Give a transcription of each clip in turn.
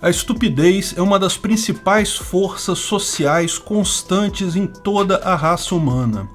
A estupidez é uma das principais forças sociais constantes em toda a raça humana.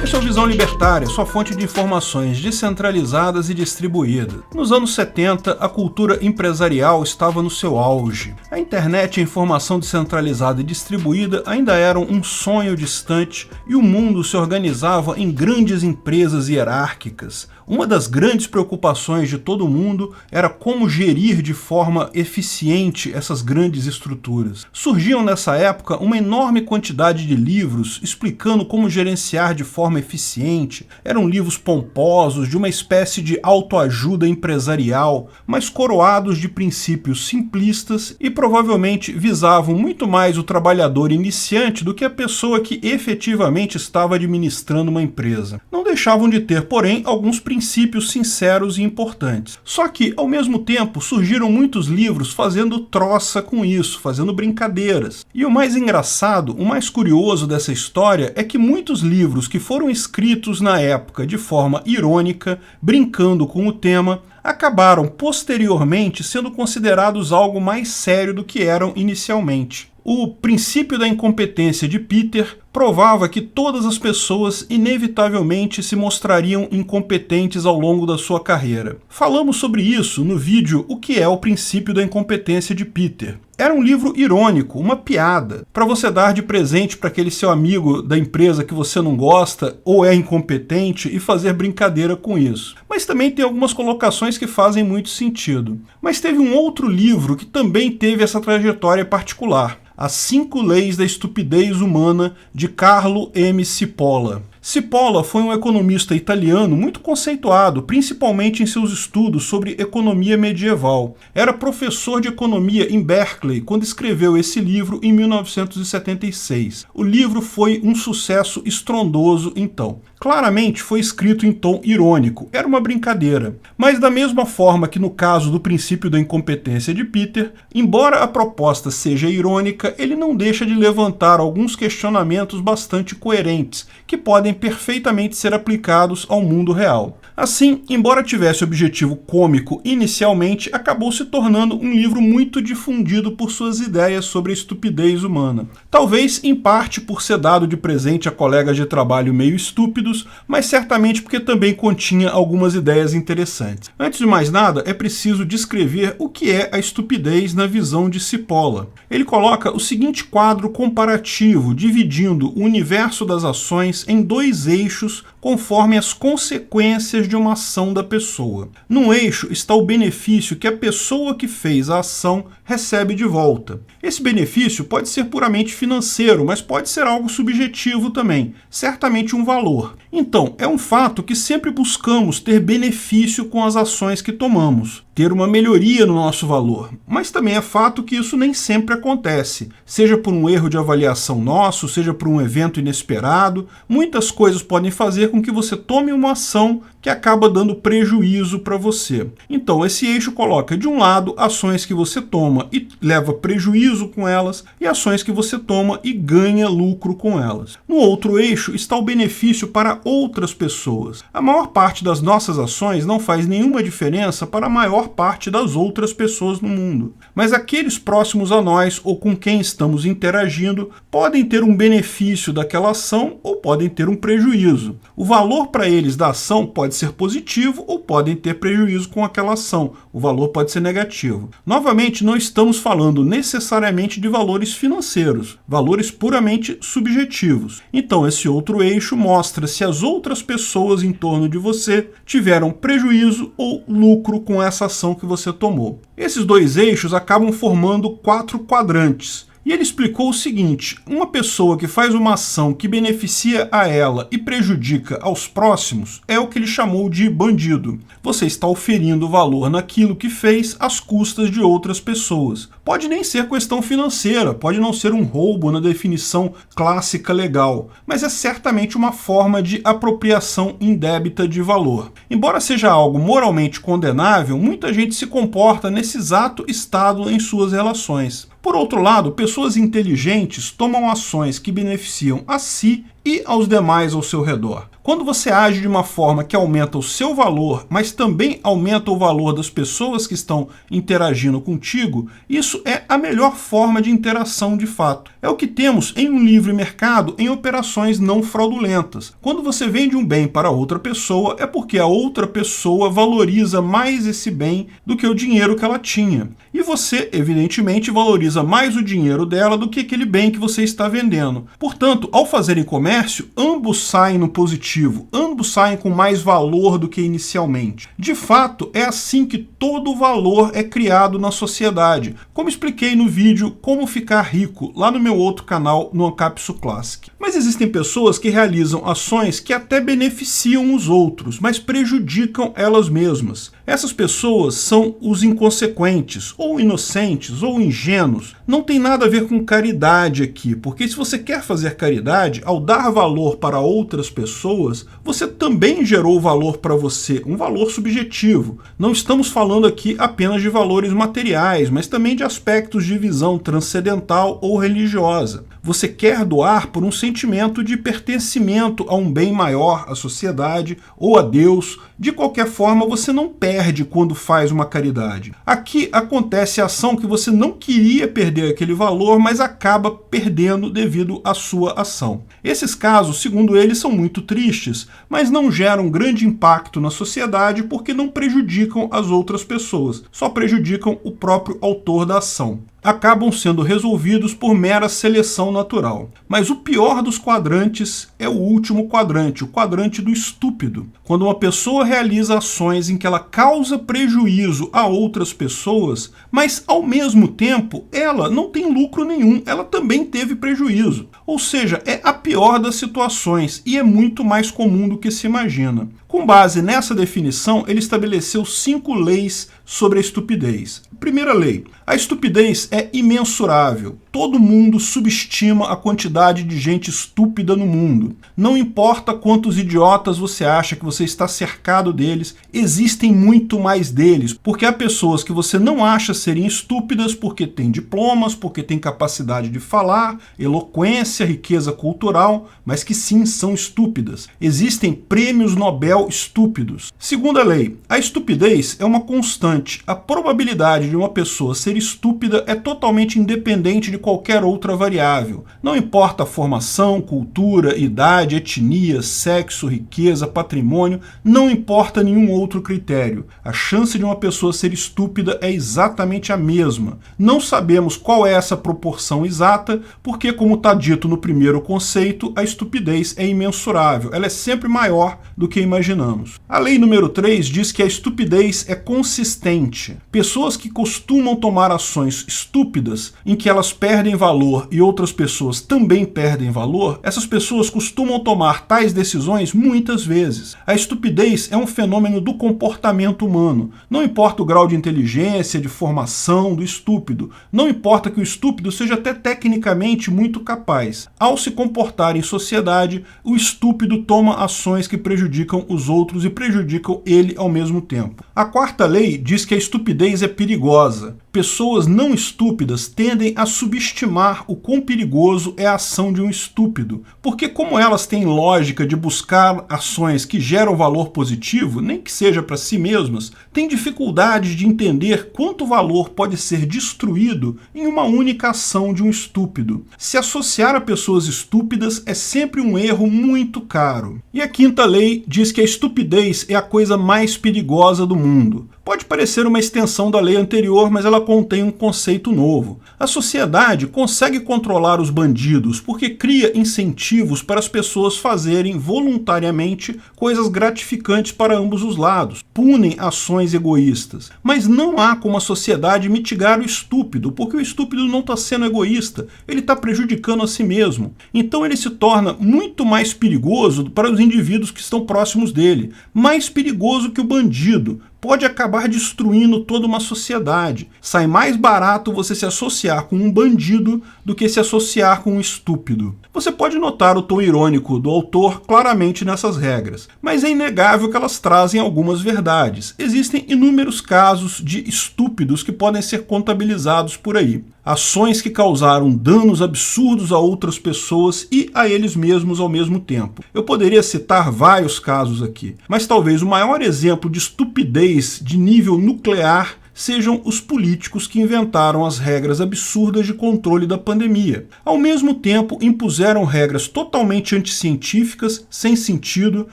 Este é o Visão Libertária, sua fonte de informações descentralizadas e distribuídas. Nos anos 70, a cultura empresarial estava no seu auge. A internet e a informação descentralizada e distribuída ainda eram um sonho distante e o mundo se organizava em grandes empresas hierárquicas. Uma das grandes preocupações de todo mundo era como gerir de forma eficiente essas grandes estruturas. Surgiam nessa época uma enorme quantidade de livros explicando como gerenciar de forma eficiente. Eram livros pomposos, de uma espécie de autoajuda empresarial, mas coroados de princípios simplistas e provavelmente visavam muito mais o trabalhador iniciante do que a pessoa que efetivamente estava administrando uma empresa. Não deixavam de ter, porém, alguns princípios sinceros e importantes. Só que, ao mesmo tempo, surgiram muitos livros fazendo troça com isso, fazendo brincadeiras. E o mais engraçado, o mais curioso dessa história é que muitos livros que foram escritos na época de forma irônica, brincando com o tema, acabaram posteriormente sendo considerados algo mais sério do que eram inicialmente. O princípio da incompetência de Peter provava que todas as pessoas inevitavelmente se mostrariam incompetentes ao longo da sua carreira. Falamos sobre isso no vídeo O que é o princípio da incompetência de Peter. Era um livro irônico, uma piada, para você dar de presente para aquele seu amigo da empresa que você não gosta ou é incompetente e fazer brincadeira com isso. Mas também tem algumas colocações que fazem muito sentido. Mas teve um outro livro que também teve essa trajetória particular. As 5 Leis da Estupidez Humana, de Carlo M. Cipolla. Cipolla foi um economista italiano muito conceituado, principalmente em seus estudos sobre economia medieval. Era professor de economia em Berkeley quando escreveu esse livro em 1976. O livro foi um sucesso estrondoso então. Claramente foi escrito em tom irônico, era uma brincadeira. Mas da mesma forma que no caso do princípio da incompetência de Peter, embora a proposta seja irônica, ele não deixa de levantar alguns questionamentos bastante coerentes, que podem perfeitamente ser aplicados ao mundo real. Assim, embora tivesse objetivo cômico inicialmente, acabou se tornando um livro muito difundido por suas ideias sobre a estupidez humana. Talvez em parte por ser dado de presente a colegas de trabalho meio estúpidos, mas certamente porque também continha algumas ideias interessantes. Antes de mais nada, é preciso descrever o que é a estupidez na visão de Cipolla. Ele coloca o seguinte quadro comparativo, dividindo o universo das ações em 2 eixos conforme as consequências de uma ação da pessoa. Num eixo está o benefício que a pessoa que fez a ação recebe de volta. Esse benefício pode ser puramente financeiro, mas pode ser algo subjetivo também, certamente um valor. Então, é um fato que sempre buscamos ter benefício com as ações que tomamos, ter uma melhoria no nosso valor. Mas também é fato que isso nem sempre acontece, seja por um erro de avaliação nosso, seja por um evento inesperado. Muitas coisas podem fazer com que você tome uma ação que acaba dando prejuízo para você. Então, esse eixo coloca, de um lado, ações que você toma e leva prejuízo com elas, e ações que você toma e ganha lucro com elas. No outro eixo está o benefício para outras pessoas. A maior parte das nossas ações não faz nenhuma diferença para a maior parte das outras pessoas no mundo. Mas aqueles próximos a nós ou com quem estamos interagindo podem ter um benefício daquela ação ou podem ter um prejuízo. O valor para eles da ação pode ser positivo ou podem ter prejuízo com aquela ação. O valor pode ser negativo. Novamente, não estamos falando necessariamente de valores financeiros, valores puramente subjetivos. Então, esse outro eixo mostra se as outras pessoas em torno de você tiveram prejuízo ou lucro com essa ação que você tomou. Esses 2 eixos acabam formando 4 quadrantes. E ele explicou o seguinte: uma pessoa que faz uma ação que beneficia a ela e prejudica aos próximos é o que ele chamou de bandido. Você está oferindo valor naquilo que fez às custas de outras pessoas. Pode nem ser questão financeira, pode não ser um roubo na definição clássica legal, mas é certamente uma forma de apropriação indébita de valor. Embora seja algo moralmente condenável, muita gente se comporta nesse exato estado em suas relações. Por outro lado, pessoas inteligentes tomam ações que beneficiam a si e aos demais ao seu redor. Quando você age de uma forma que aumenta o seu valor, mas também aumenta o valor das pessoas que estão interagindo contigo, isso é a melhor forma de interação de fato. É o que temos em um livre mercado em operações não fraudulentas. Quando você vende um bem para outra pessoa, é porque a outra pessoa valoriza mais esse bem do que o dinheiro que ela tinha. E você, evidentemente, valoriza mais o dinheiro dela do que aquele bem que você está vendendo. Portanto, ao fazerem comércio, ambos saem no positivo, ambos saem com mais valor do que inicialmente. De fato, é assim que todo valor é criado na sociedade, como expliquei no vídeo Como Ficar Rico, lá no meu outro canal, no Ancapsu Classic. Mas existem pessoas que realizam ações que até beneficiam os outros, mas prejudicam elas mesmas. Essas pessoas são os inconsequentes, ou inocentes, ou ingênuos. Não tem nada a ver com caridade aqui, porque se você quer fazer caridade, ao dar valor para outras pessoas, você também gerou valor para você, um valor subjetivo. Não estamos falando aqui apenas de valores materiais, mas também de aspectos de visão transcendental ou religiosa. Você quer doar por um sentimento de pertencimento a um bem maior, à sociedade ou a Deus. De qualquer forma, você não perde quando faz uma caridade. Aqui acontece a ação que você não queria perder aquele valor, mas acaba perdendo devido à sua ação. Esses casos, segundo ele, são muito tristes, mas não geram grande impacto na sociedade porque não prejudicam as outras pessoas, só prejudicam o próprio autor da ação. Acabam sendo resolvidos por mera seleção natural. Mas o pior dos quadrantes é o último quadrante, o quadrante do estúpido. Quando uma pessoa realiza ações em que ela causa prejuízo a outras pessoas, mas ao mesmo tempo ela não tem lucro nenhum, ela também teve prejuízo. Ou seja, é a pior das situações e é muito mais comum do que se imagina. Com base nessa definição, ele estabeleceu 5 leis sobre a estupidez. Primeira lei: a estupidez é imensurável. Todo mundo subestima a quantidade de gente estúpida no mundo. Não importa quantos idiotas você acha que você está cercado deles, existem muito mais deles, porque há pessoas que você não acha serem estúpidas porque têm diplomas, porque têm capacidade de falar, eloquência, riqueza cultural, mas que sim, são estúpidas. Existem prêmios Nobel estúpidos. Segunda lei: a estupidez é uma constante. A probabilidade de uma pessoa ser estúpida é totalmente independente de qualquer outra variável. Não importa a formação, cultura, idade, etnia, sexo, riqueza, patrimônio, não importa nenhum outro critério. A chance de uma pessoa ser estúpida é exatamente a mesma. Não sabemos qual é essa proporção exata, porque, como está dito no primeiro conceito, a estupidez é imensurável. Ela é sempre maior do que imaginamos. A lei número 3 diz que a estupidez é consistente. Pessoas que costumam tomar ações estúpidas, em que elas perdem valor e outras pessoas também perdem valor, essas pessoas costumam tomar tais decisões muitas vezes. A estupidez é um fenômeno do comportamento humano. Não importa o grau de inteligência, de formação do estúpido. Não importa que o estúpido seja até tecnicamente muito capaz. Ao se comportar em sociedade, o estúpido toma ações que prejudicam os outros e prejudicam ele ao mesmo tempo. A quarta lei diz que a estupidez é perigosa. Pessoas não estúpidas tendem a subestimar o quão perigoso é a ação de um estúpido, porque como elas têm lógica de buscar ações que geram valor positivo, nem que seja para si mesmas, têm dificuldade de entender quanto valor pode ser destruído em uma única ação de um estúpido. Se associar a pessoas estúpidas é sempre um erro muito caro. E a quinta lei diz que a estupidez é a coisa mais perigosa do mundo. Pode parecer uma extensão da lei anterior, mas ela contém um conceito novo. A sociedade consegue controlar os bandidos porque cria incentivos para as pessoas fazerem voluntariamente coisas gratificantes para ambos os lados, punem ações egoístas. Mas não há como a sociedade mitigar o estúpido, porque o estúpido não está sendo egoísta, ele está prejudicando a si mesmo. Então ele se torna muito mais perigoso para os indivíduos que estão próximos dele, mais perigoso que o bandido. Pode acabar destruindo toda uma sociedade. Sai mais barato você se associar com um bandido do que se associar com um estúpido. Você pode notar o tom irônico do autor claramente nessas regras, mas é inegável que elas trazem algumas verdades. Existem inúmeros casos de estúpidos estúpidos que podem ser contabilizados por aí. Ações que causaram danos absurdos a outras pessoas e a eles mesmos ao mesmo tempo. Eu poderia citar vários casos aqui, mas talvez o maior exemplo de estupidez de nível nuclear sejam os políticos que inventaram as regras absurdas de controle da pandemia. Ao mesmo tempo, impuseram regras totalmente anticientíficas, sem sentido,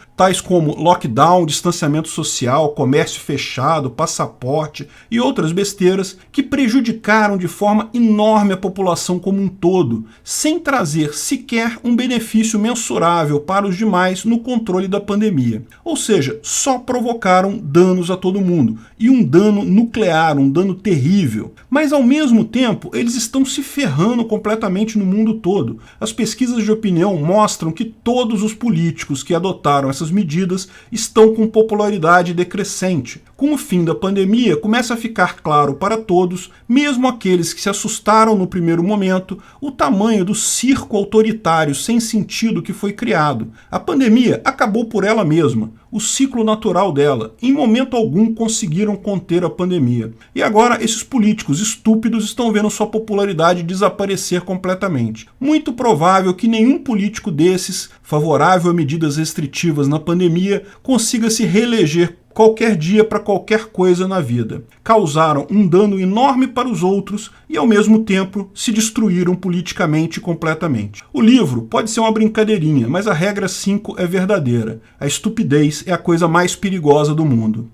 tais como lockdown, distanciamento social, comércio fechado, passaporte e outras besteiras que prejudicaram de forma enorme a população como um todo, sem trazer sequer um benefício mensurável para os demais no controle da pandemia. Ou seja, só provocaram danos a todo mundo, e um dano nuclear, um dano terrível. Mas ao mesmo tempo, eles estão se ferrando completamente no mundo todo. As pesquisas de opinião mostram que todos os políticos que adotaram essas medidas estão com popularidade decrescente. Com o fim da pandemia, começa a ficar claro para todos, mesmo aqueles que se assustaram no primeiro momento, o tamanho do circo autoritário sem sentido que foi criado. A pandemia acabou por ela mesma, o ciclo natural dela. Em momento algum conseguiram conter a pandemia. E agora esses políticos estúpidos estão vendo sua popularidade desaparecer completamente. Muito provável que nenhum político desses, favorável a medidas restritivas na pandemia, consiga se reeleger qualquer dia para qualquer coisa na vida. Causaram um dano enorme para os outros e, ao mesmo tempo, se destruíram politicamente completamente. O livro pode ser uma brincadeirinha, mas a regra 5 é verdadeira. A estupidez é a coisa mais perigosa do mundo.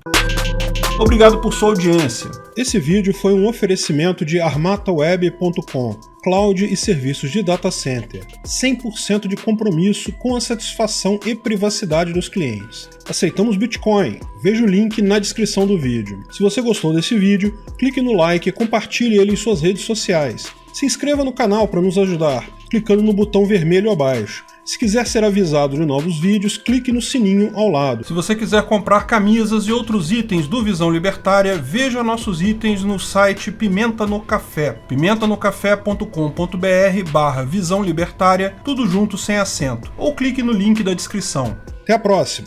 Obrigado por sua audiência. Esse vídeo foi um oferecimento de armataweb.com, cloud e serviços de data center, 100% de compromisso com a satisfação e privacidade dos clientes. Aceitamos Bitcoin, veja o link na descrição do vídeo. Se você gostou desse vídeo, clique no like e compartilhe ele em suas redes sociais. Se inscreva no canal para nos ajudar, clicando no botão vermelho abaixo. Se quiser ser avisado de novos vídeos, clique no sininho ao lado. Se você quiser comprar camisas e outros itens do Visão Libertária, veja nossos itens no site Pimenta no Café, pimentanocafé.com.br/Visão Libertária, tudo junto sem acento, ou clique no link da descrição. Até a próxima!